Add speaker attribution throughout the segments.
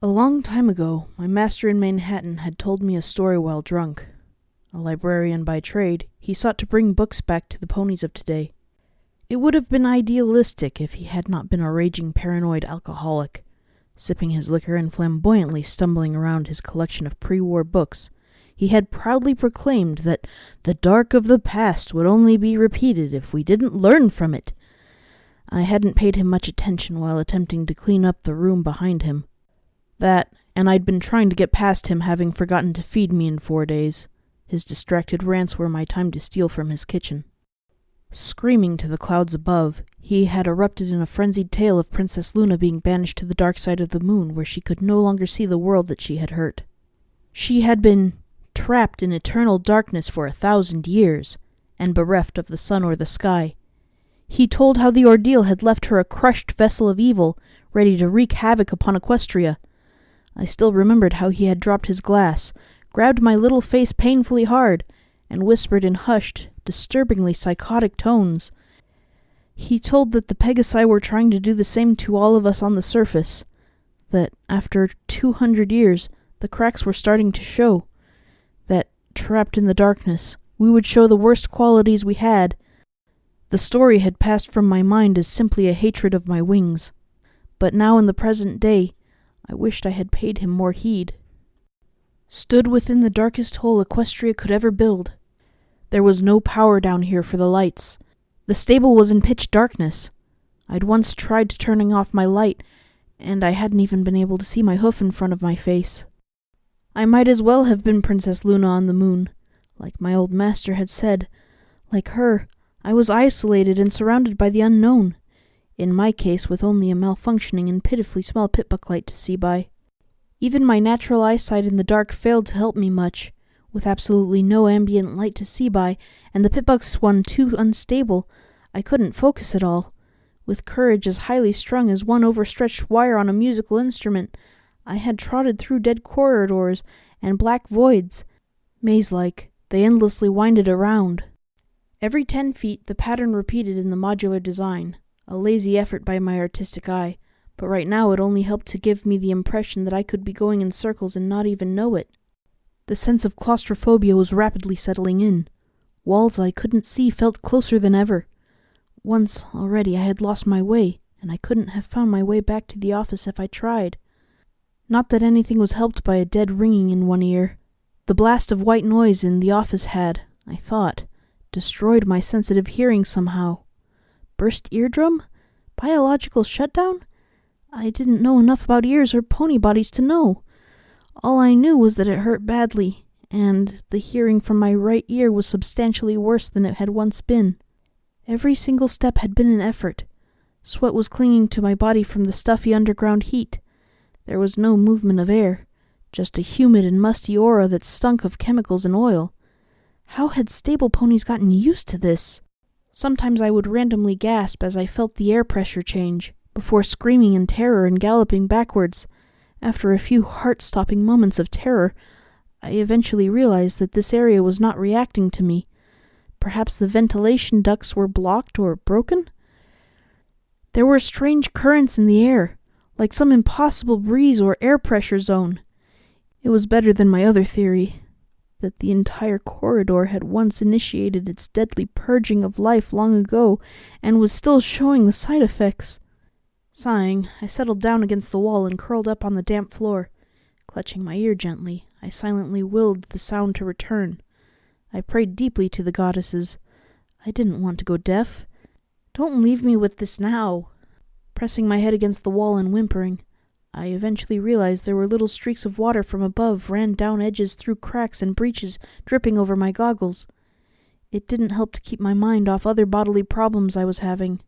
Speaker 1: A long time ago, my master in Manhattan had told me a story while drunk. A librarian by trade, he sought to bring books back to the ponies of today. It would have been idealistic if he had not been a raging paranoid alcoholic, sipping his liquor and flamboyantly stumbling around his collection of pre-war books. He had proudly proclaimed that the dark of the past would only be repeated if we didn't learn from it. I hadn't paid him much attention while attempting to clean up the room behind him. That, and I'd been trying to get past him having forgotten to feed me in 4 days. His distracted rants were my time to steal from his kitchen. Screaming to the clouds above, he had erupted in a frenzied tale of Princess Luna being banished to the dark side of the moon, where she could no longer see the world that she had hurt. She had been trapped in eternal darkness for 1,000 years, and bereft of the sun or the sky. He told how the ordeal had left her a crushed vessel of evil, ready to wreak havoc upon Equestria. I still remembered how he had dropped his glass, grabbed my little face painfully hard, and whispered in hushed, disturbingly psychotic tones. He told that the Pegasi were trying to do the same to all of us on the surface, that after 200 years, the cracks were starting to show, that, trapped in the darkness, we would show the worst qualities we had. The story had passed from my mind as simply a hatred of my wings, but now in the present day, I wished I had paid him more heed. Stood within the darkest hole Equestria could ever build. There was no power down here for the lights. The stable was in pitch darkness. I'd once tried turning off my light, and I hadn't even been able to see my hoof in front of my face. I might as well have been Princess Luna on the moon. Like my old master had said, like her, I was isolated and surrounded by the unknown. In my case, with only a malfunctioning and pitifully small pitbuck light to see by. Even my natural eyesight in the dark failed to help me much. With absolutely no ambient light to see by, and the pitbuck's one too unstable, I couldn't focus at all. With courage as highly strung as one overstretched wire on a musical instrument, I had trotted through dead corridors and black voids. Maze-like, they endlessly winded around. Every 10 feet, the pattern repeated in the modular design. A lazy effort by my artistic eye, but right now it only helped to give me the impression that I could be going in circles and not even know it. The sense of claustrophobia was rapidly settling in. Walls I couldn't see felt closer than ever. Once already I had lost my way, and I couldn't have found my way back to the office if I tried. Not that anything was helped by a dead ringing in one ear. The blast of white noise in the office had, I thought, destroyed my sensitive hearing somehow. Burst eardrum? Biological shutdown? I didn't know enough about ears or pony bodies to know. All I knew was that it hurt badly, and the hearing from my right ear was substantially worse than it had once been. Every single step had been an effort. Sweat was clinging to my body from the stuffy underground heat. There was no movement of air, just a humid and musty aura that stunk of chemicals and oil. How had stable ponies gotten used to this? Sometimes I would randomly gasp as I felt the air pressure change, before screaming in terror and galloping backwards. After a few heart-stopping moments of terror, I eventually realized that this area was not reacting to me. Perhaps the ventilation ducts were blocked or broken? There were strange currents in the air, like some impossible breeze or air pressure zone. It was better than my other theory, that the entire corridor had once initiated its deadly purging of life long ago and was still showing the side effects. Sighing, I settled down against the wall and curled up on the damp floor. Clutching my ear gently, I silently willed the sound to return. I prayed deeply to the goddesses. I didn't want to go deaf. Don't leave me with this now. Pressing my head against the wall and whimpering, I eventually realized there were little streaks of water from above ran down edges through cracks and breaches, dripping over my goggles. It didn't help to keep my mind off other bodily problems I was having.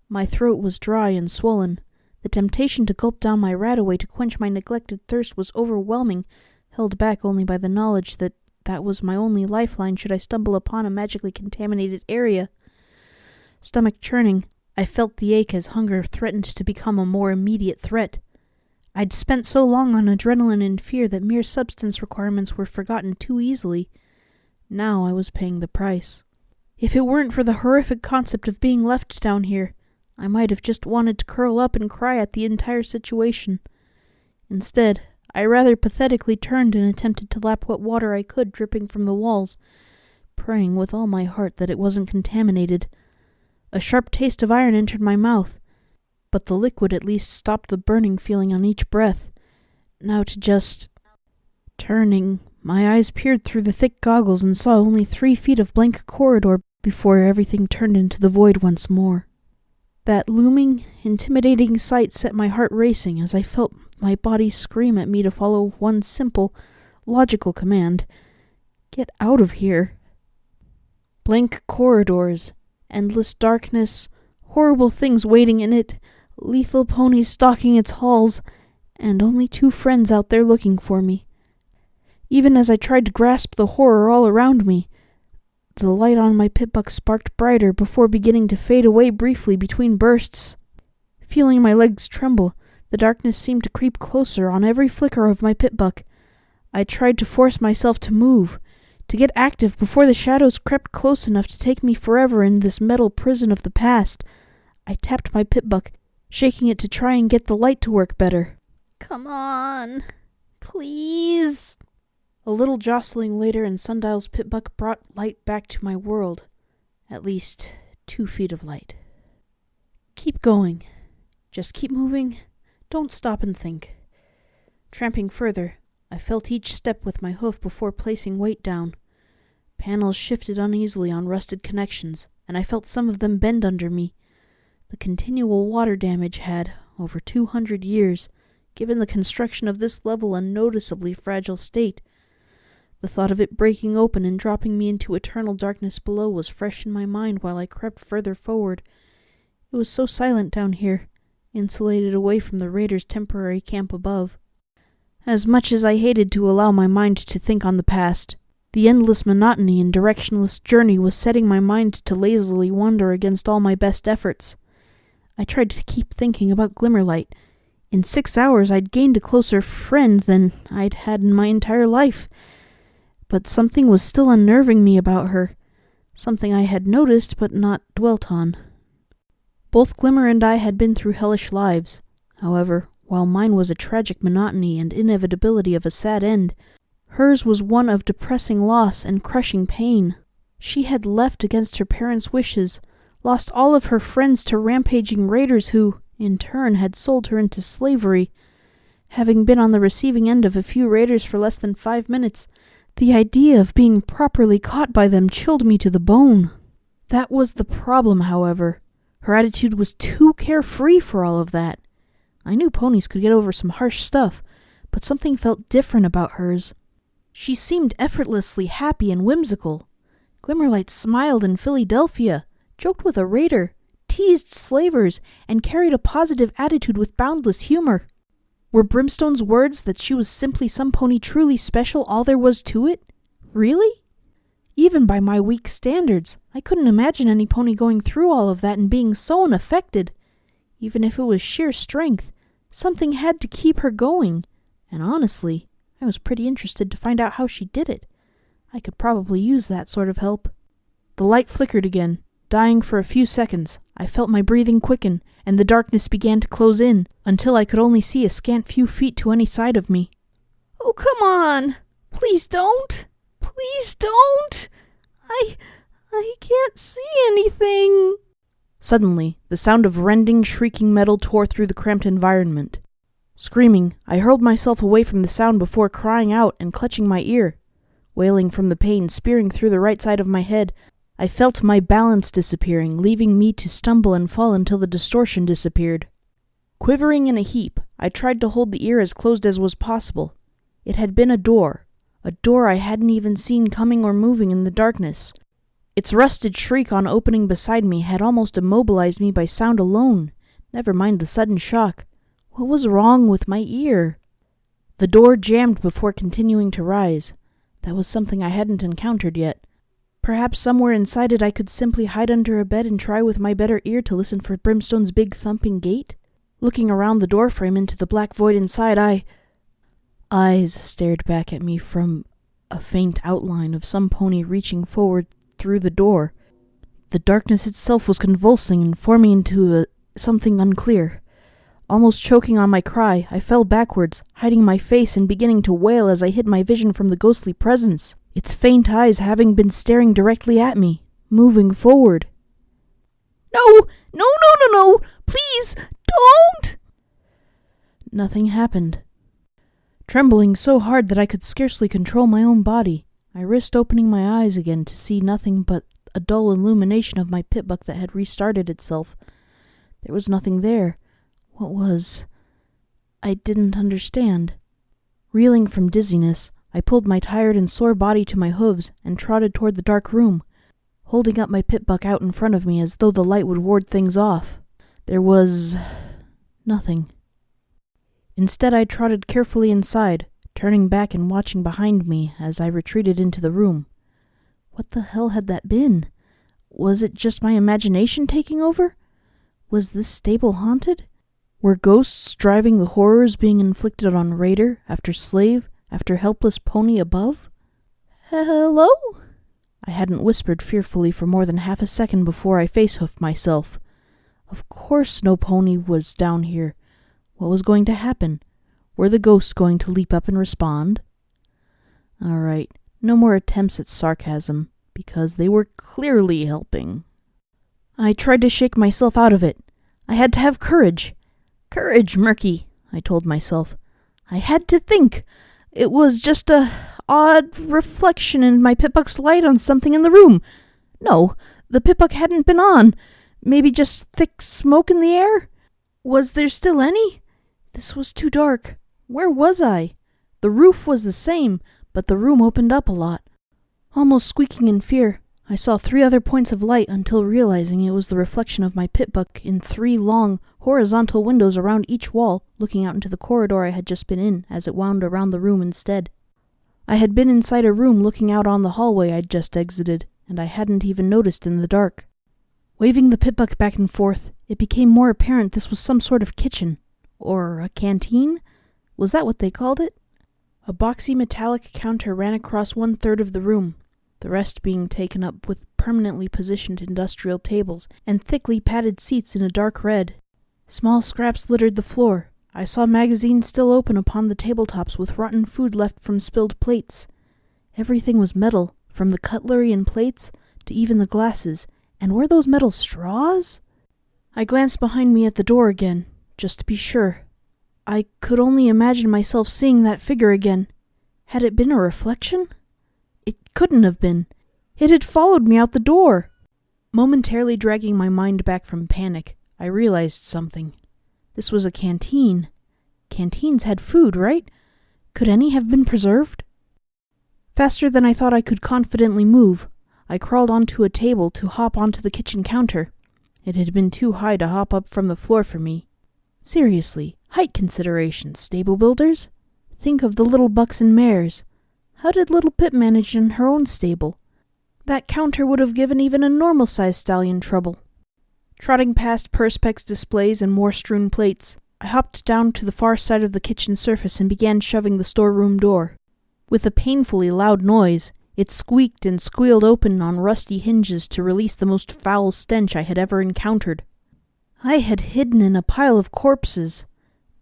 Speaker 1: My throat was dry and swollen. The temptation to gulp down my rat away to quench my neglected thirst was overwhelming, held back only by the knowledge that that was my only lifeline should I stumble upon a magically contaminated area. Stomach churning, I felt the ache as hunger threatened to become a more immediate threat. I'd spent so long on adrenaline and fear that mere substance requirements were forgotten too easily. Now I was paying the price. If it weren't for the horrific concept of being left down here, I might have just wanted to curl up and cry at the entire situation. Instead, I rather pathetically turned and attempted to lap what water I could dripping from the walls, praying with all my heart that it wasn't contaminated. A sharp taste of iron entered my mouth, but the liquid at least stopped the burning feeling on each breath. Now to just... Turning, my eyes peered through the thick goggles and saw only 3 feet of blank corridor before everything turned into the void once more. That looming, intimidating sight set my heart racing as I felt my body scream at me to follow one simple, logical command. Get out of here. Blank corridors, endless darkness, horrible things waiting in it, lethal ponies stalking its halls, and only 2 friends out there looking for me. Even as I tried to grasp the horror all around me, the light on my pitbuck sparked brighter before beginning to fade away briefly between bursts. Feeling my legs tremble, the darkness seemed to creep closer on every flicker of my pitbuck. I tried to force myself to move, to get active before the shadows crept close enough to take me forever in this metal prison of the past. I tapped my pitbuck, shaking it to try and get the light to work better. Come on, please. A little jostling later and Sundial's pitbuck brought light back to my world. At least 2 feet of light. Keep going. Just keep moving. Don't stop and think. Tramping further, I felt each step with my hoof before placing weight down. Panels shifted uneasily on rusted connections, and I felt some of them bend under me. The continual water damage had, over 200 years, given the construction of this level a noticeably fragile state. The thought of it breaking open and dropping me into eternal darkness below was fresh in my mind while I crept further forward. It was so silent down here, insulated away from the raiders' temporary camp above. As much as I hated to allow my mind to think on the past, the endless monotony and directionless journey was setting my mind to lazily wander against all my best efforts. I tried to keep thinking about Glimmerlight. In 6 hours I'd gained a closer friend than I'd had in my entire life. But something was still unnerving me about her, something I had noticed but not dwelt on. Both Glimmer and I had been through hellish lives. However, while mine was a tragic monotony and inevitability of a sad end, hers was one of depressing loss and crushing pain. She had left against her parents' wishes, lost all of her friends to rampaging raiders who, in turn, had sold her into slavery. Having been on the receiving end of a few raiders for less than 5 minutes, the idea of being properly caught by them chilled me to the bone. That was the problem, however. Her attitude was too carefree for all of that. I knew ponies could get over some harsh stuff, but something felt different about hers. She seemed effortlessly happy and whimsical. Glimmerlight smiled in Philadelphia, joked with a raider, teased slavers, and carried a positive attitude with boundless humor. Were Brimstone's words that she was simply some pony truly special all there was to it? Really? Even by my weak standards, I couldn't imagine any pony going through all of that and being so unaffected. Even if it was sheer strength, something had to keep her going. And honestly, I was pretty interested to find out how she did it. I could probably use that sort of help. The light flickered again, dying for a few seconds. I felt my breathing quicken, and the darkness began to close in, until I could only see a scant few feet to any side of me. Oh, come on! Please don't! Please don't! I can't see anything! Suddenly, the sound of rending, shrieking metal tore through the cramped environment. Screaming, I hurled myself away from the sound before crying out and clutching my ear. Wailing from the pain spearing through the right side of my head, I felt my balance disappearing, leaving me to stumble and fall until the distortion disappeared. Quivering in a heap, I tried to hold the ear as closed as was possible. It had been a door I hadn't even seen coming or moving in the darkness. Its rusted shriek on opening beside me had almost immobilized me by sound alone, never mind the sudden shock. What was wrong with my ear? The door jammed before continuing to rise. That was something I hadn't encountered yet. Perhaps somewhere inside it I could simply hide under a bed and try with my better ear to listen for Brimstone's big thumping gait? Looking around the doorframe into the black void inside, Eyes stared back at me from a faint outline of some pony reaching forward through the door. The darkness itself was convulsing and forming into something unclear. Almost choking on my cry, I fell backwards, hiding my face and beginning to wail as I hid my vision from the ghostly presence, its faint eyes having been staring directly at me, moving forward. "No! No, no, no, no! Please! Don't!" Nothing happened. Trembling so hard that I could scarcely control my own body, I risked opening my eyes again to see nothing but a dull illumination of my pitbuck that had restarted itself. There was nothing there. What was? I didn't understand. Reeling from dizziness, I pulled my tired and sore body to my hooves and trotted toward the dark room, holding up my pitbuck out in front of me as though the light would ward things off. There was nothing. Instead, I trotted carefully inside, turning back and watching behind me as I retreated into the room. What the hell had that been? Was it just my imagination taking over? Was this stable haunted? Were ghosts driving the horrors being inflicted on raider after slave after helpless pony above? "Hello?" I hadn't whispered fearfully for more than half a second before I face-hoofed myself. Of course no pony was down here. What was going to happen? Were the ghosts going to leap up and respond? All right, no more attempts at sarcasm, because they were clearly helping. I tried to shake myself out of it. I had to have courage. "Courage, Murky," I told myself. I had to think. It was just a odd reflection in my pitbuck's light on something in the room. No, the pitbuck hadn't been on. Maybe just thick smoke in the air? Was there still any? This was too dark. Where was I? The roof was the same, but the room opened up a lot. Almost squeaking in fear, I saw 3 other points of light until realizing it was the reflection of my pitbuck in 3 long, horizontal windows around each wall, looking out into the corridor I had just been in as it wound around the room instead. I had been inside a room looking out on the hallway I'd just exited, and I hadn't even noticed in the dark. Waving the pitbuck back and forth, it became more apparent this was some sort of kitchen. Or a canteen? Was that what they called it? A boxy metallic counter ran across 1/3 of the room, the rest being taken up with permanently positioned industrial tables and thickly padded seats in a dark red. Small scraps littered the floor. I saw magazines still open upon the tabletops with rotten food left from spilled plates. Everything was metal, from the cutlery and plates to even the glasses, and were those metal straws? I glanced behind me at the door again, just to be sure. I could only imagine myself seeing that figure again. Had it been a reflection? It couldn't have been. It had followed me out the door. Momentarily dragging my mind back from panic, I realized something. This was a canteen. Canteens had food, right? Could any have been preserved? Faster than I thought I could confidently move, I crawled onto a table to hop onto the kitchen counter. It had been too high to hop up from the floor for me. Seriously, height considerations, stable builders? Think of the little bucks and mares. How did Little Pip manage in her own stable? That counter would have given even a normal-sized stallion trouble. Trotting past perspex displays and more strewn plates, I hopped down to the far side of the kitchen surface and began shoving the storeroom door. With a painfully loud noise, it squeaked and squealed open on rusty hinges to release the most foul stench I had ever encountered. I had hidden in a pile of corpses,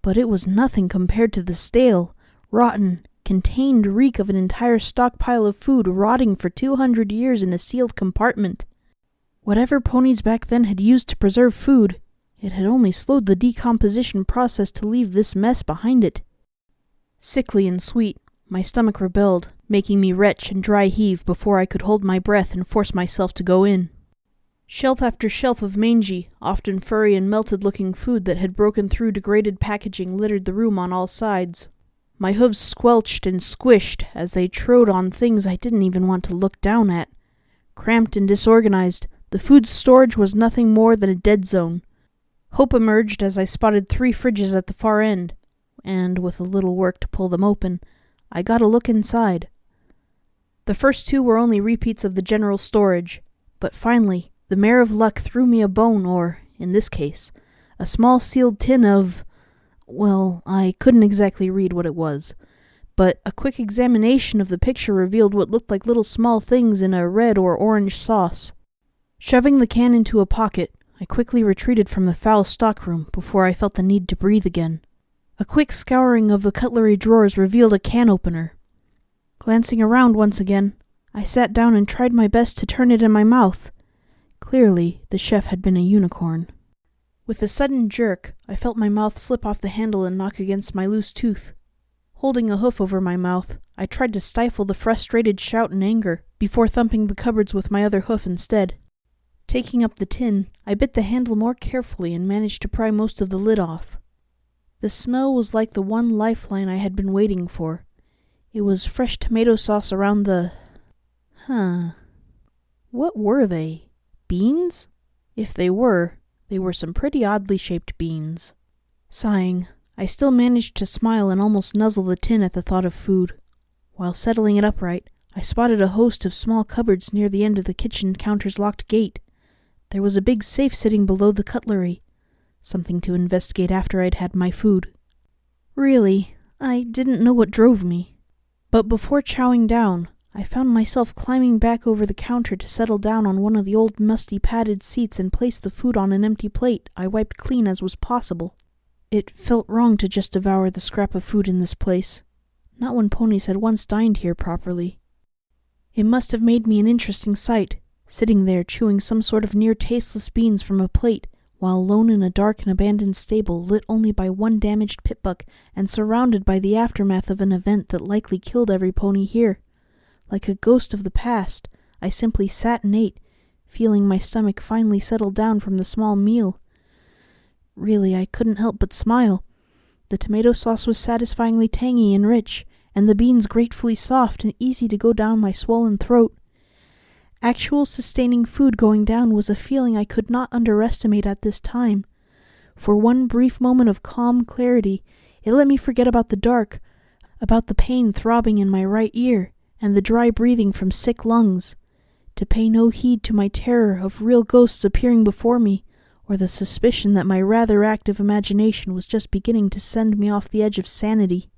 Speaker 1: but it was nothing compared to the stale, rotten, contained reek of an entire stockpile of food rotting for 200 years in a sealed compartment. Whatever ponies back then had used to preserve food, it had only slowed the decomposition process to leave this mess behind it. Sickly and sweet, my stomach rebelled, making me retch and dry heave before I could hold my breath and force myself to go in. Shelf after shelf of mangy, often furry and melted-looking food that had broken through degraded packaging littered the room on all sides. My hooves squelched and squished as they trode on things I didn't even want to look down at. Cramped and disorganized, the food storage was nothing more than a dead zone. Hope emerged as I spotted 3 fridges at the far end, and with a little work to pull them open, I got a look inside. The first 2 were only repeats of the general storage, but finally, the mare of luck threw me a bone or, in this case, a small sealed tin of... Well, I couldn't exactly read what it was, but a quick examination of the picture revealed what looked like little small things in a red or orange sauce. Shoving the can into a pocket, I quickly retreated from the foul stockroom before I felt the need to breathe again. A quick scouring of the cutlery drawers revealed a can opener. Glancing around once again, I sat down and tried my best to turn it in my mouth. Clearly, the chef had been a unicorn. With a sudden jerk, I felt my mouth slip off the handle and knock against my loose tooth. Holding a hoof over my mouth, I tried to stifle the frustrated shout in anger before thumping the cupboards with my other hoof instead. Taking up the tin, I bit the handle more carefully and managed to pry most of the lid off. The smell was like the one lifeline I had been waiting for. It was fresh tomato sauce around the... What were they? Beans? If they were some pretty oddly shaped beans. Sighing, I still managed to smile and almost nuzzle the tin at the thought of food. While settling it upright, I spotted a host of small cupboards near the end of the kitchen counter's locked gate. There was a big safe sitting below the cutlery. Something to investigate after I'd had my food. Really, I didn't know what drove me. But before chowing down, I found myself climbing back over the counter to settle down on one of the old musty padded seats and place the food on an empty plate I wiped clean as was possible. It felt wrong to just devour the scrap of food in this place. Not when ponies had once dined here properly. It must have made me an interesting sight, sitting there chewing some sort of near-tasteless beans from a plate, while alone in a dark and abandoned stable lit only by one damaged pitbuck and surrounded by the aftermath of an event that likely killed every pony here. Like a ghost of the past, I simply sat and ate, feeling my stomach finally settle down from the small meal. Really, I couldn't help but smile. The tomato sauce was satisfyingly tangy and rich, and the beans gratefully soft and easy to go down my swollen throat. Actual sustaining food going down was a feeling I could not underestimate at this time. For one brief moment of calm clarity, it let me forget about the dark, about the pain throbbing in my right ear, and the dry breathing from sick lungs, to pay no heed to my terror of real ghosts appearing before me, or the suspicion that my rather active imagination was just beginning to send me off the edge of sanity.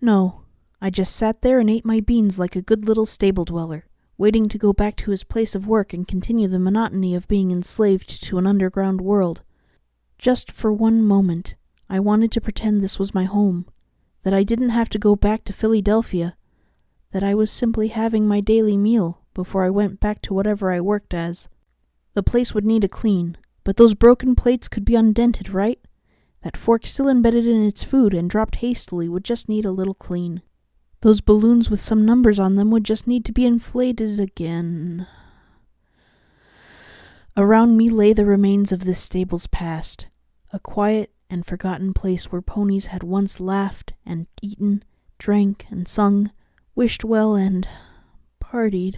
Speaker 1: No, I just sat there and ate my beans like a good little stable dweller, waiting to go back to his place of work and continue the monotony of being enslaved to an underground world. Just for one moment, I wanted to pretend this was my home, that I didn't have to go back to Philadelphia, that I was simply having my daily meal before I went back to whatever I worked as. The place would need a clean, but those broken plates could be undented, right? That fork still embedded in its food and dropped hastily would just need a little clean. Those balloons with some numbers on them would just need to be inflated again. Around me lay the remains of this stable's past, a quiet and forgotten place where ponies had once laughed and eaten, drank and sung, wished well and partied.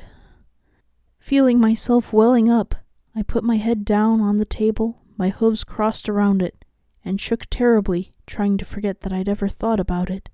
Speaker 1: Feeling myself welling up, I put my head down on the table, my hooves crossed around it, and shook terribly, trying to forget that I'd ever thought about it.